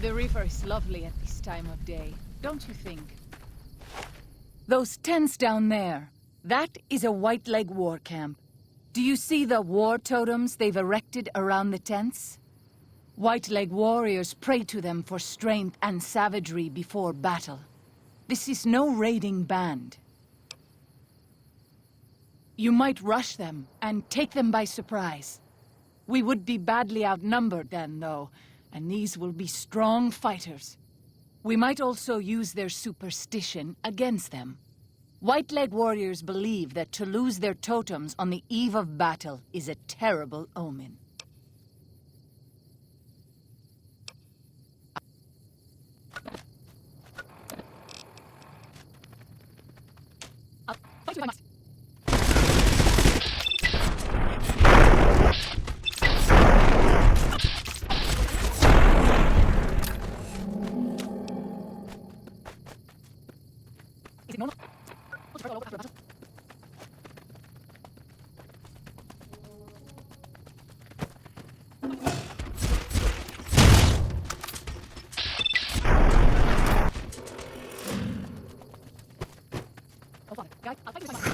The river is lovely at this time of day, don't you think? Those tents down there, that is a White-Leg war camp. Do you see the war totems they've erected around the tents? White-Leg warriors pray to them for strength and savagery before battle. This is no raiding band. You might rush them and take them by surprise. We would be badly outnumbered then, though, and these will be strong fighters. We might also use their superstition against them. White-Leg warriors believe that to lose their totems on the eve of battle is a terrible omen. I'll fight you if I must. Is it normal? We'll all over after a battle. Oh, father. Guys, I'll fight you if I must.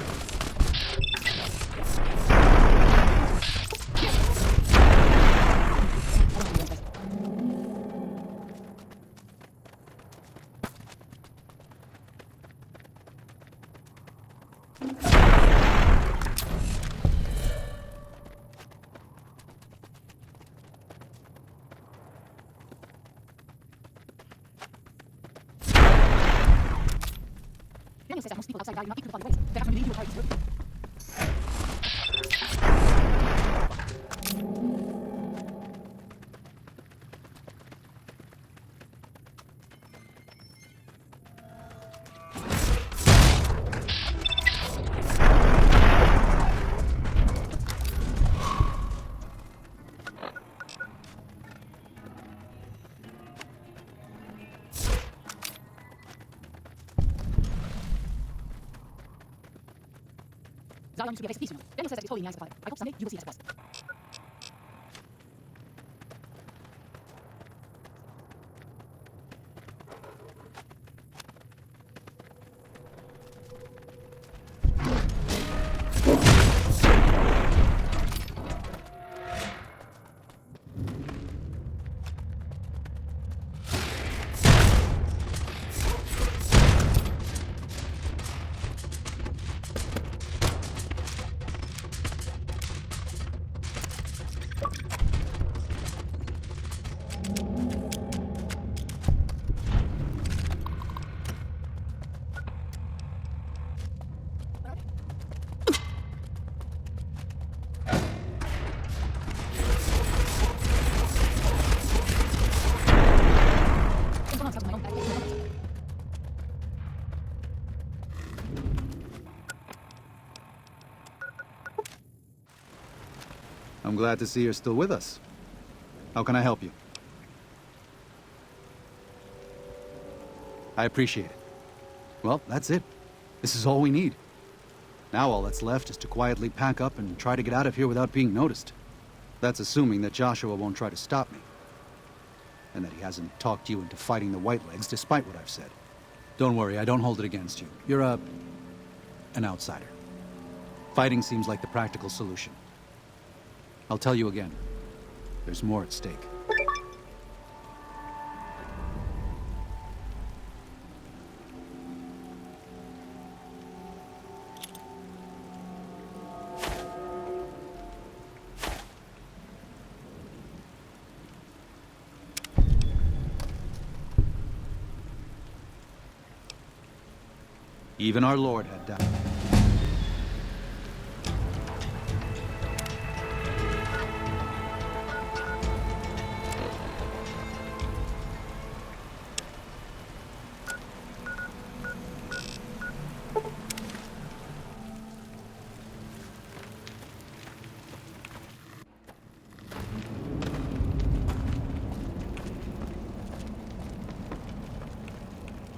Daniel says that most people outside value not equal body weight. They're actually leave you a target. Zion used to be a base of peace, you know. Daniel says that it's totally nice about it. I hope someday you will see it as it was. I'm glad to see you're still with us. How can I help you? I appreciate it. Well, that's it. This is all we need. Now all that's left is to quietly pack up and try to get out of here without being noticed. That's assuming that Joshua won't try to stop me. And that he hasn't talked you into fighting the White-Legs despite what I've said. Don't worry, I don't hold it against you. You're an outsider. Fighting seems like the practical solution. I'll tell you again. There's more at stake. Even our Lord had doubt.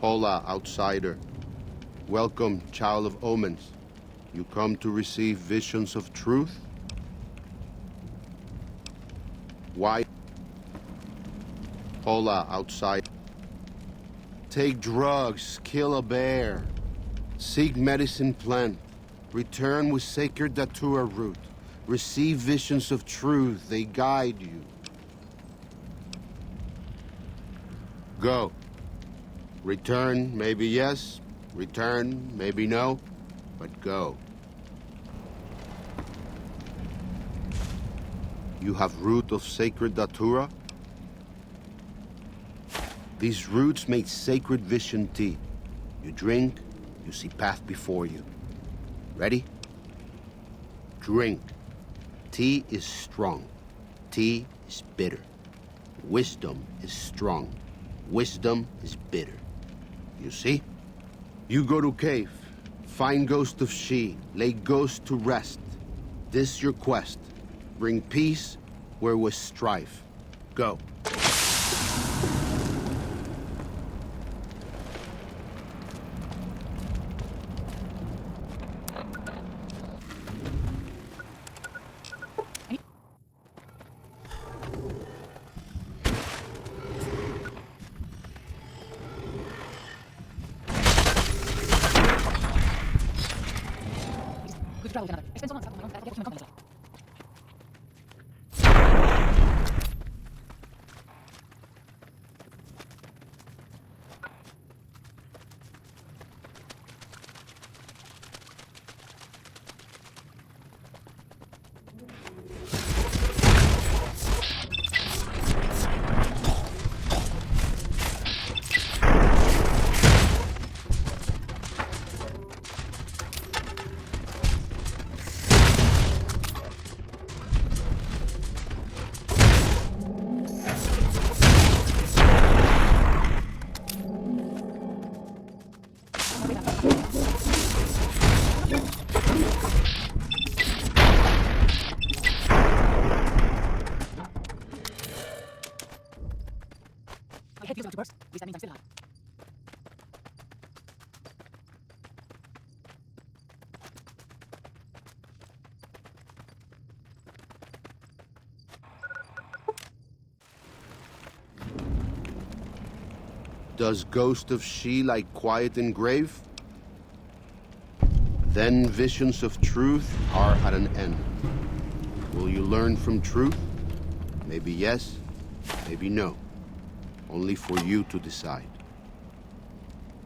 Hola, outsider. Welcome, child of omens. You come to receive visions of truth? Why? Hola, outside. Take drugs, kill a bear. Seek medicine plant. Return with sacred datura root. Receive visions of truth, they guide you. Go. Return, maybe yes. Return, maybe no. But go. You have root of sacred datura? These roots make sacred vision tea. You drink, you see path before you. Ready? Drink. Tea is strong. Tea is bitter. Wisdom is strong. Wisdom is bitter. You see? You go to cave. Find ghost of she. Lay ghost to rest. This your quest. Bring peace where was strife. Go. Good travel, Canada. I spent so long on my own that I get human company. My head feels about to burst. At least that means I'm still alive. Does ghost of she like quiet and grave? Then visions of truth are at an end. Will you learn from truth? Maybe yes, maybe no. Only for you to decide.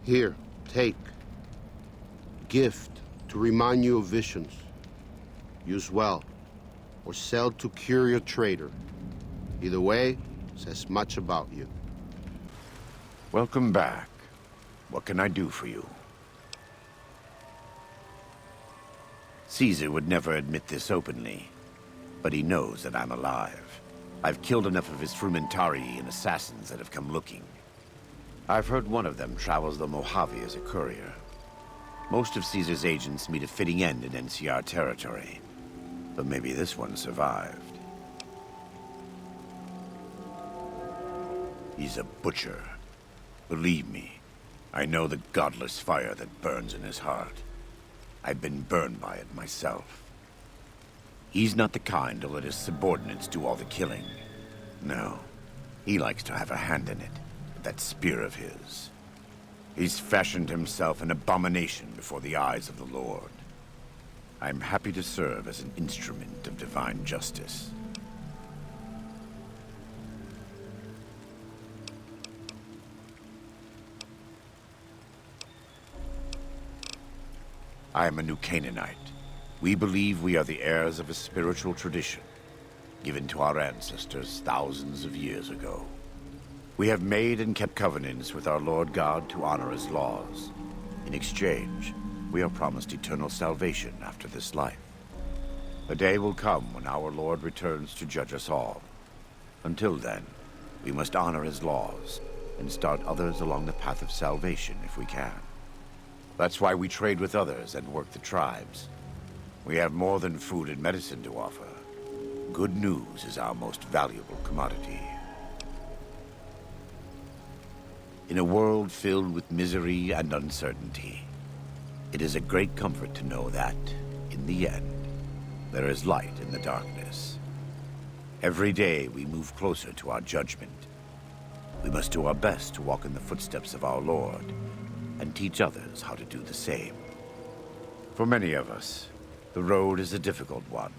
Here, take. Gift to remind you of visions. Use well, or sell to Courier trader. Either way, says much about you. Welcome back. What can I do for you? Caesar would never admit this openly, but he knows that I'm alive. I've killed enough of his frumentari and assassins that have come looking. I've heard one of them travels the Mojave as a courier. Most of Caesar's agents meet a fitting end in NCR territory, but maybe this one survived. He's a butcher. Believe me, I know the godless fire that burns in his heart. I've been burned by it myself. He's not the kind to let his subordinates do all the killing. No, he likes to have a hand in it, that spear of his. He's fashioned himself an abomination before the eyes of the Lord. I'm happy to serve as an instrument of divine justice. I am a New Canaanite. We believe we are the heirs of a spiritual tradition, given to our ancestors thousands of years ago. We have made and kept covenants with our Lord God to honor his laws. In exchange, we are promised eternal salvation after this life. A day will come when our Lord returns to judge us all. Until then, we must honor his laws and start others along the path of salvation if we can. That's why we trade with others and work the tribes. We have more than food and medicine to offer. Good news is our most valuable commodity. In a world filled with misery and uncertainty, it is a great comfort to know that, in the end, there is light in the darkness. Every day we move closer to our judgment. We must do our best to walk in the footsteps of our Lord and teach others how to do the same. For many of us, the road is a difficult one,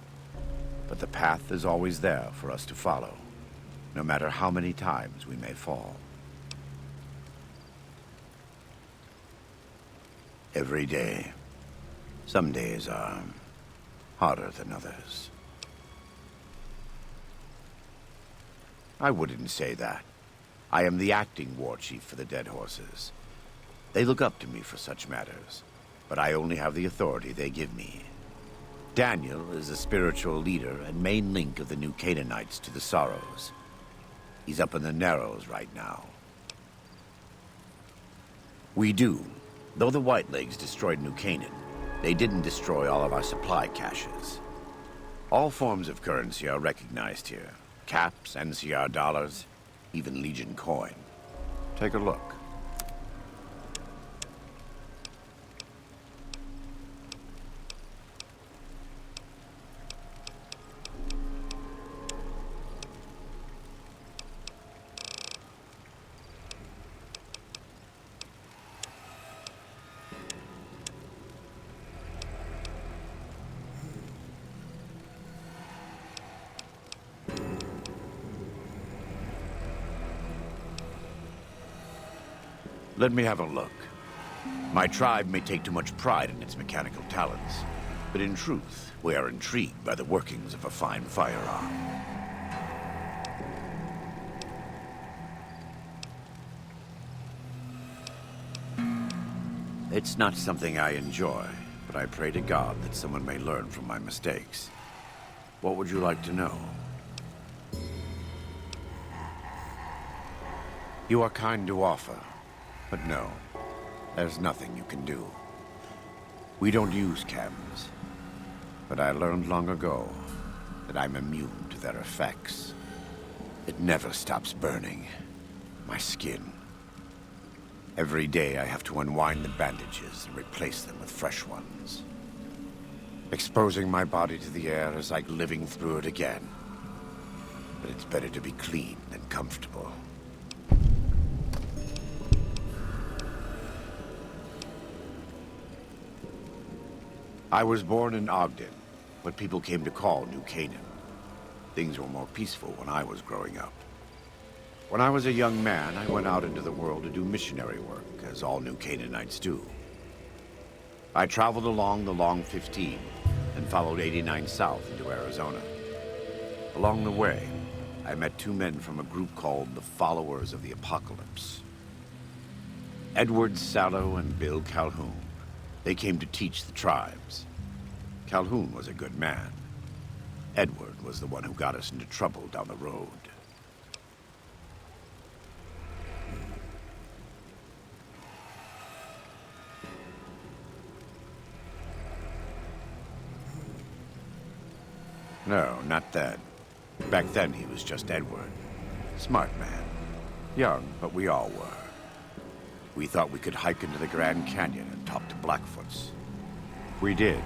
but the path is always there for us to follow, no matter how many times we may fall. Every day, some days are harder than others. I wouldn't say that. I am the acting war chief for the Dead Horses. They look up to me for such matters, but I only have the authority they give me. Daniel is the spiritual leader and main link of the New Canaanites to the Sorrows. He's up in the Narrows right now. We do. Though the Whitelegs destroyed New Canaan, they didn't destroy all of our supply caches. All forms of currency are recognized here. Caps, NCR dollars, even Legion coin. Take a look. Let me have a look. My tribe may take too much pride in its mechanical talents, but in truth, we are intrigued by the workings of a fine firearm. It's not something I enjoy, but I pray to God that someone may learn from my mistakes. What would you like to know? You are kind to offer. But no, there's nothing you can do. We don't use chems, but I learned long ago that I'm immune to their effects. It never stops burning. My skin. Every day I have to unwind the bandages and replace them with fresh ones. Exposing my body to the air is like living through it again. But it's better to be clean than comfortable. I was born in Ogden, what people came to call New Canaan. Things were more peaceful when I was growing up. When I was a young man, I went out into the world to do missionary work, as all New Canaanites do. I traveled along the Long 15 and followed 89 south into Arizona. Along the way, I met two men from a group called the Followers of the Apocalypse. Edward Sallow and Bill Calhoun. They came to teach the tribes. Calhoun was a good man. Edward was the one who got us into trouble down the road. No, not then. Back then he was just Edward. Smart man. Young, but we all were. We thought we could hike into the Grand Canyon and talk to Blackfoots. We did.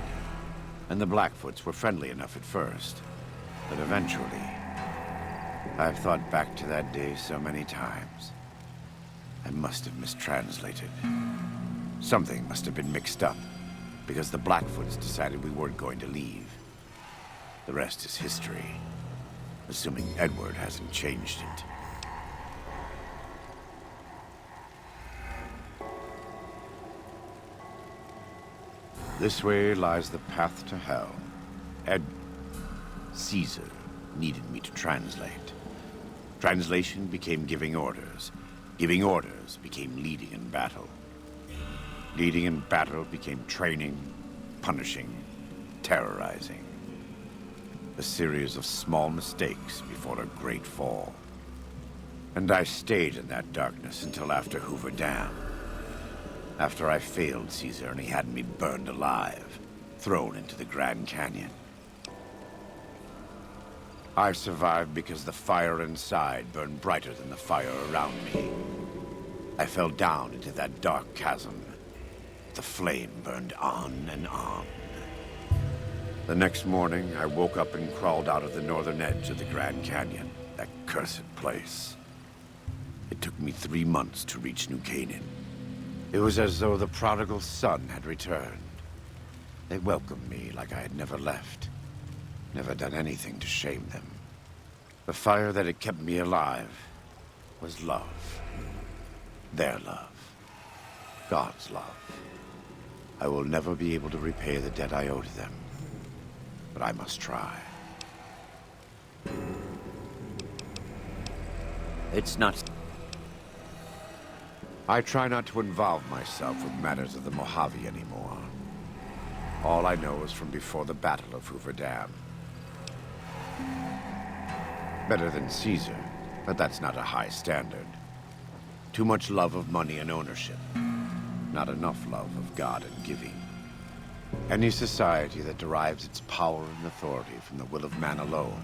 And the Blackfoots were friendly enough at first. But eventually, I've thought back to that day so many times. I must have mistranslated. Something must have been mixed up, because the Blackfoots decided we weren't going to leave. The rest is history, assuming Edward hasn't changed it. This way lies the path to hell. Caesar needed me to translate. Translation became giving orders. Giving orders became leading in battle. Leading in battle became training, punishing, terrorizing. A series of small mistakes before a great fall. And I stayed in that darkness until after Hoover Dam. After I failed Caesar and he had me burned alive, thrown into the Grand Canyon. I survived because the fire inside burned brighter than the fire around me. I fell down into that dark chasm. The flame burned on and on. The next morning, I woke up and crawled out of the northern edge of the Grand Canyon, that cursed place. It took me 3 months to reach New Canaan. It was as though the prodigal son had returned. They welcomed me like I had never left. Never done anything to shame them. The fire that had kept me alive was love. Their love. God's love. I will never be able to repay the debt I owe to them. But I must try. It's not... I try not to involve myself with matters of the Mojave anymore. All I know is from before the Battle of Hoover Dam. Better than Caesar, but that's not a high standard. Too much love of money and ownership. Not enough love of God and giving. Any society that derives its power and authority from the will of man alone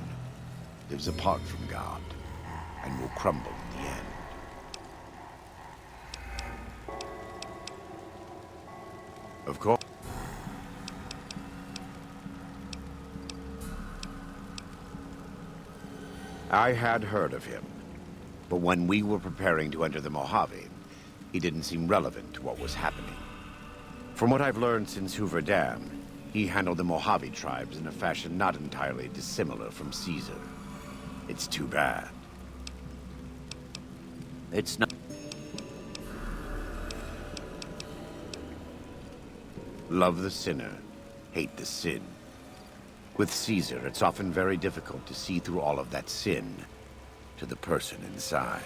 lives apart from God and will crumble in the end. Of course. I had heard of him, but when we were preparing to enter the Mojave, he didn't seem relevant to what was happening. From what I've learned since Hoover Dam, he handled the Mojave tribes in a fashion not entirely dissimilar from Caesar. It's too bad. It's not... Love the sinner, hate the sin. With Caesar, it's often very difficult to see through all of that sin to the person inside.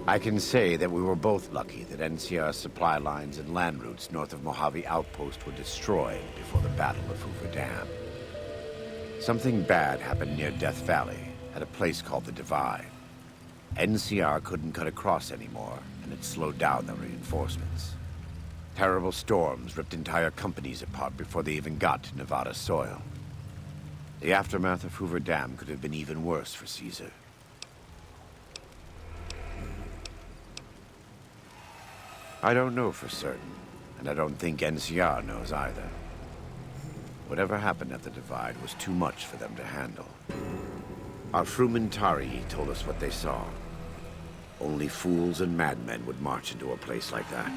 I can say that we were both lucky that NCR's supply lines and land routes north of Mojave Outpost were destroyed before the Battle of Hoover Dam. Something bad happened near Death Valley, at a place called the Divide. NCR couldn't cut across anymore, and it slowed down the reinforcements. Terrible storms ripped entire companies apart before they even got to Nevada soil. The aftermath of Hoover Dam could have been even worse for Caesar. I don't know for certain, and I don't think NCR knows either. Whatever happened at the Divide was too much for them to handle. Our Frumentari told us what they saw. Only fools and madmen would march into a place like that.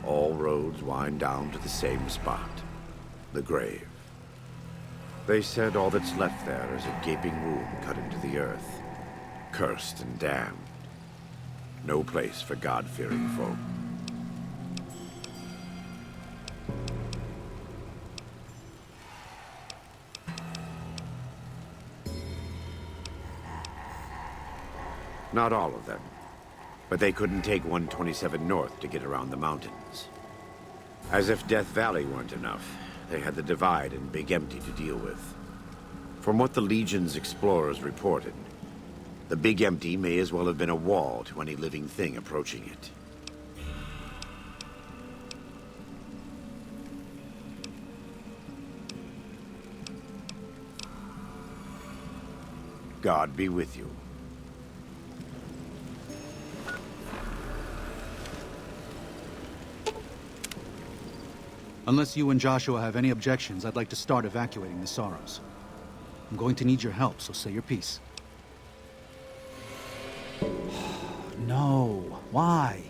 All roads wind down to the same spot, the grave. They said all that's left there is a gaping wound cut into the earth, cursed and damned. No place for God-fearing folk. Not all of them. But they couldn't take 127 north to get around the mountains. As if Death Valley weren't enough, they had the Divide and Big Empty to deal with. From what the Legion's explorers reported, the Big Empty may as well have been a wall to any living thing approaching it. God be with you. Unless you and Joshua have any objections, I'd like to start evacuating the Sorrows. I'm going to need your help, so say your piece. No. Why?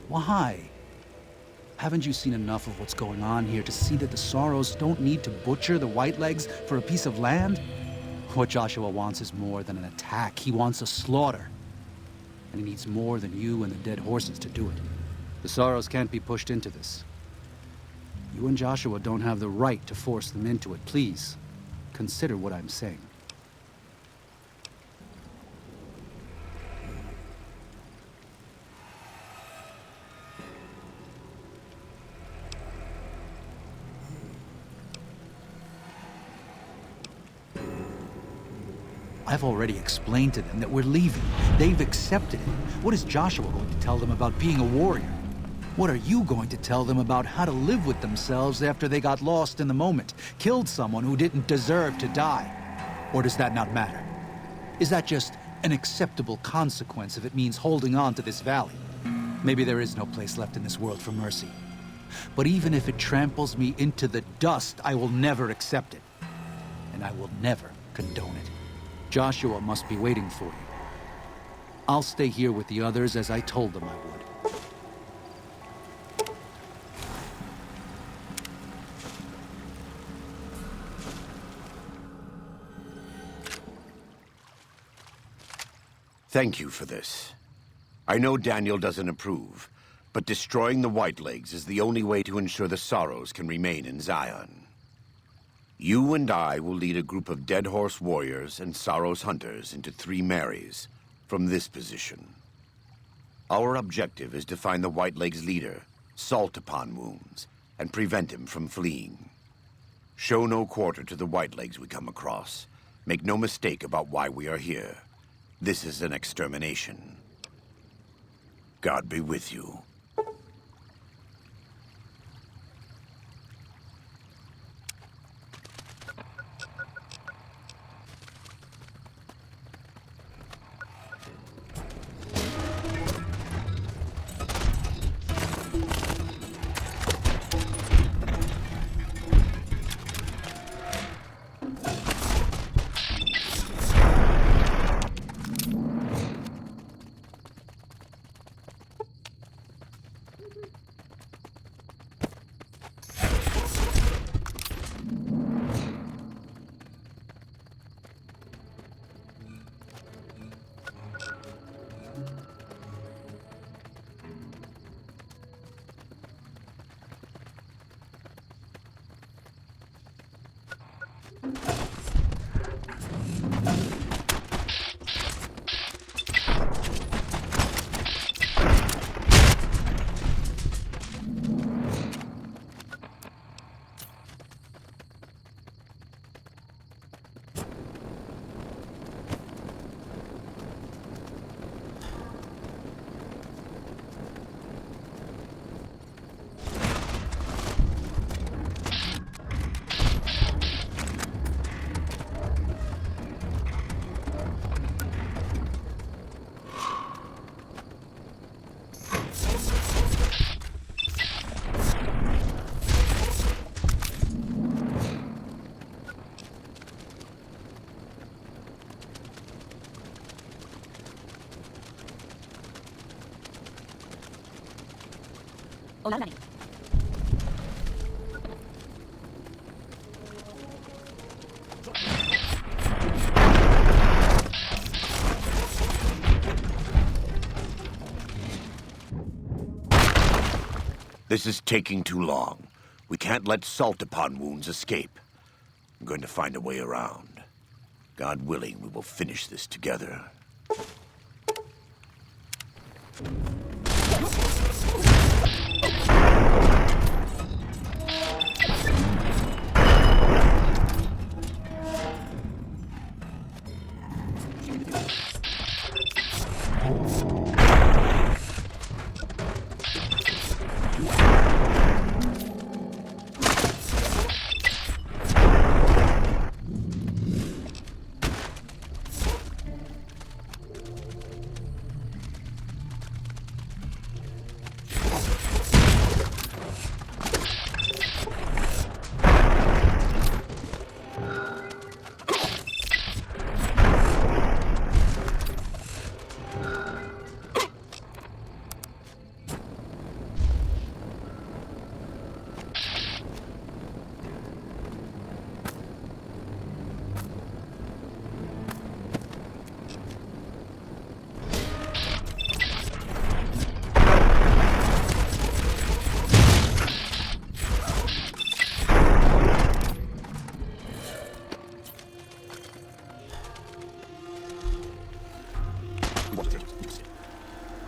Why? Haven't you seen enough of what's going on here to see that the Sorrows don't need to butcher the Whitelegs for a piece of land? What Joshua wants is more than an attack. He wants a slaughter. And he needs more than you and the dead horses to do it. The Sorrows can't be pushed into this. You and Joshua don't have the right to force them into it. Please, consider what I'm saying. I've already explained to them that we're leaving. They've accepted it. What is Joshua going to tell them about being a warrior? What are you going to tell them about how to live with themselves after they got lost in the moment, killed someone who didn't deserve to die? Or does that not matter? Is that just an acceptable consequence if it means holding on to this valley? Maybe there is no place left in this world for mercy. But even if it tramples me into the dust, I will never accept it. And I will never condone it. Joshua must be waiting for you. I'll stay here with the others as I told them I would. Thank you for this. I know Daniel doesn't approve, but destroying the Whitelegs is the only way to ensure the Sorrows can remain in Zion. You and I will lead a group of Dead Horse warriors and Sorrows hunters into 3 Marys from this position. Our objective is to find the Whitelegs leader, Salt Upon Wounds, and prevent him from fleeing. Show no quarter to the Whitelegs we come across. Make no mistake about why we are here. This is an extermination. God be with you. This is taking too long. We can't let Salt Upon Wounds escape. I'm going to find a way around. God willing, we will finish this together.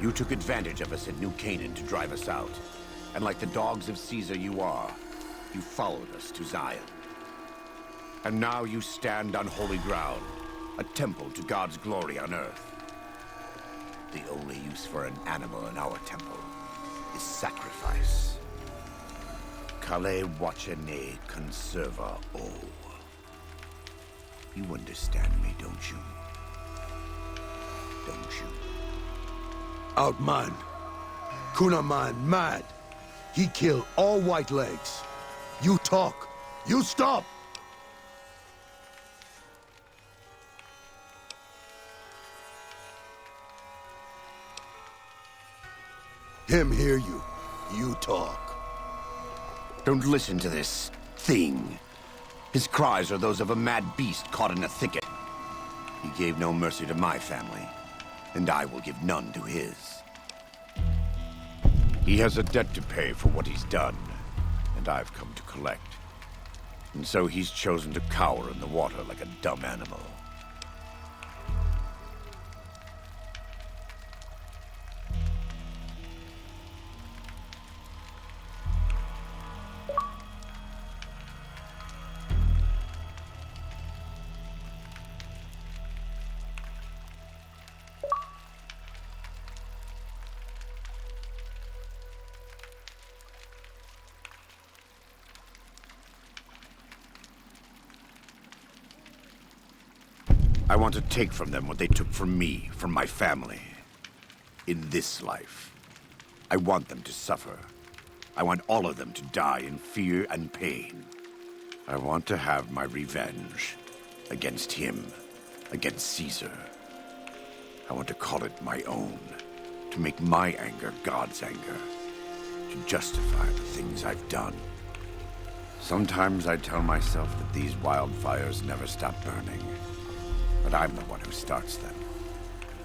You took advantage of us at New Canaan to drive us out. And like the dogs of Caesar you are, you followed us to Zion. And now you stand on holy ground, a temple to God's glory on earth. The only use for an animal in our temple is sacrifice. Kale wachene conserva o. You understand me, don't you? Don't you? Outman. Kunaman mad. He killed all Whitelegs. You talk. You stop. Him hear you. You talk. Don't listen to this thing. His cries are those of a mad beast caught in a thicket. He gave no mercy to my family, and I will give none to his. He has a debt to pay for what he's done, and I've come to collect. And so he's chosen to cower in the water like a dumb animal. I want to take from them what they took from me, from my family. In this life. I want them to suffer. I want all of them to die in fear and pain. I want to have my revenge. Against him. Against Caesar. I want to call it my own. To make my anger God's anger. To justify the things I've done. Sometimes I tell myself that these wildfires never stop burning. But I'm the one who starts them.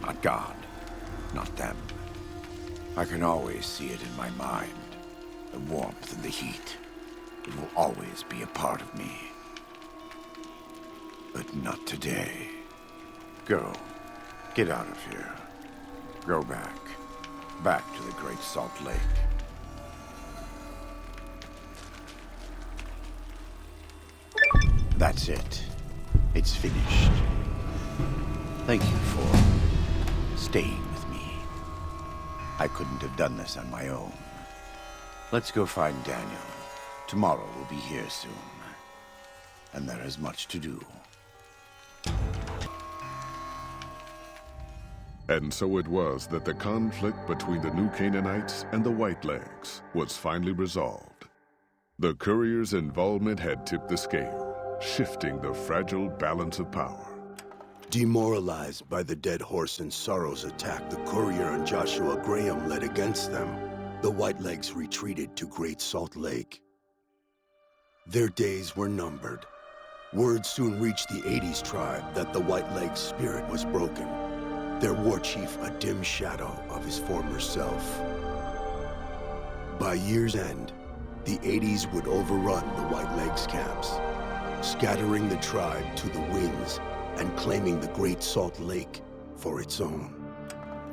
Not God. Not them. I can always see it in my mind. The warmth and the heat. It will always be a part of me. But not today. Go. Get out of here. Go back. Back to the Great Salt Lake. That's it. It's finished. Thank you for staying with me. I couldn't have done this on my own. Let's go find Daniel. Tomorrow we'll be here soon. And there is much to do. And so it was that the conflict between the New Canaanites and the Whitelegs was finally resolved. The Courier's involvement had tipped the scale, shifting the fragile balance of power. Demoralized by the Dead Horse and Sorrow's attack the Courier and Joshua Graham led against them, the Whitelegs retreated to Great Salt Lake. Their days were numbered. Word soon reached the 80s tribe that the Whitelegs' spirit was broken, their war chief a dim shadow of his former self. By year's end, the 80s would overrun the Whitelegs' camps, scattering the tribe to the winds and claiming the Great Salt Lake for its own.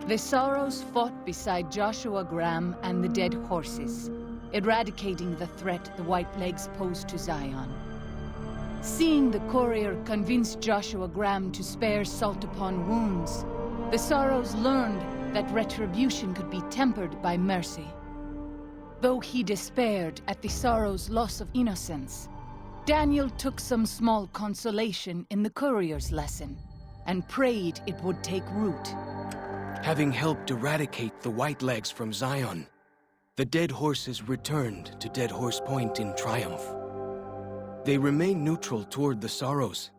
The Sorrows fought beside Joshua Graham and the Dead Horses, eradicating the threat the Whitelegs posed to Zion. Seeing the Courier convince Joshua Graham to spare Salt upon Wounds, the Sorrows learned that retribution could be tempered by mercy. Though he despaired at the Sorrows' loss of innocence, Daniel took some small consolation in the Courier's lesson, and prayed it would take root. Having helped eradicate the Whitelegs from Zion, the Dead Horses returned to Dead Horse Point in triumph. They remained neutral toward the Sorrows,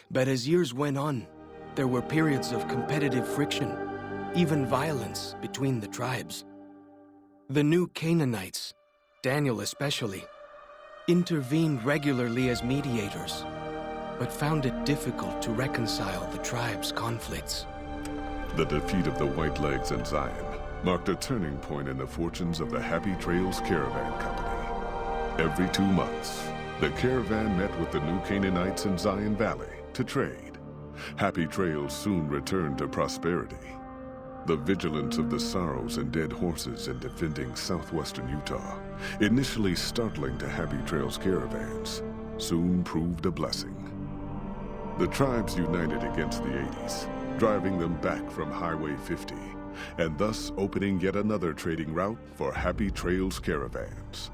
but as years went on, there were periods of competitive friction, even violence between the tribes. The New Canaanites, Daniel especially, intervened regularly as mediators, but found it difficult to reconcile the tribe's conflicts. The defeat of the Whitelegs in Zion marked a turning point in the fortunes of the Happy Trails Caravan Company. Every 2 months, the caravan met with the New Canaanites in Zion Valley to trade. Happy Trails soon returned to prosperity. The vigilance of the Sorrows and Dead Horses in defending southwestern Utah, initially startling to Happy Trails caravans, soon proved a blessing. The tribes united against the 80s, driving them back from Highway 50, and thus opening yet another trading route for Happy Trails caravans.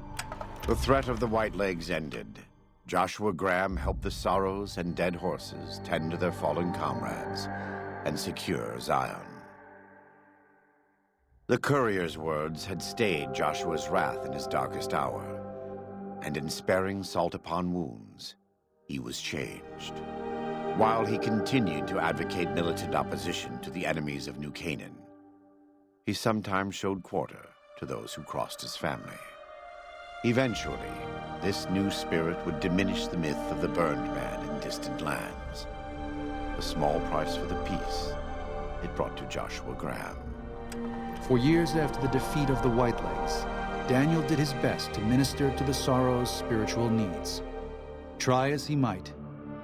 The threat of the Whitelegs ended. Joshua Graham helped the Sorrows and Dead Horses tend to their fallen comrades and secure Zion. The Courier's words had stayed Joshua's wrath in his darkest hour, and in sparing Salt upon Wounds, he was changed. While he continued to advocate militant opposition to the enemies of New Canaan, he sometimes showed quarter to those who crossed his family. Eventually, this new spirit would diminish the myth of the burned man in distant lands. A small price for the peace it brought to Joshua Graham. For years after the defeat of the Whitelegs, Daniel did his best to minister to the Sorrow's spiritual needs. Try as he might,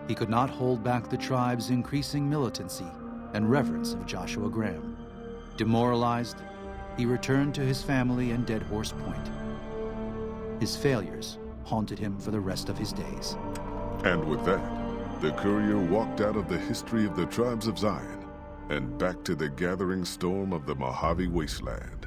he could not hold back the tribe's increasing militancy and reverence of Joshua Graham. Demoralized, he returned to his family and Dead Horse Point. His failures haunted him for the rest of his days. And with that, the Courier walked out of the history of the tribes of Zion and back to the gathering storm of the Mojave Wasteland.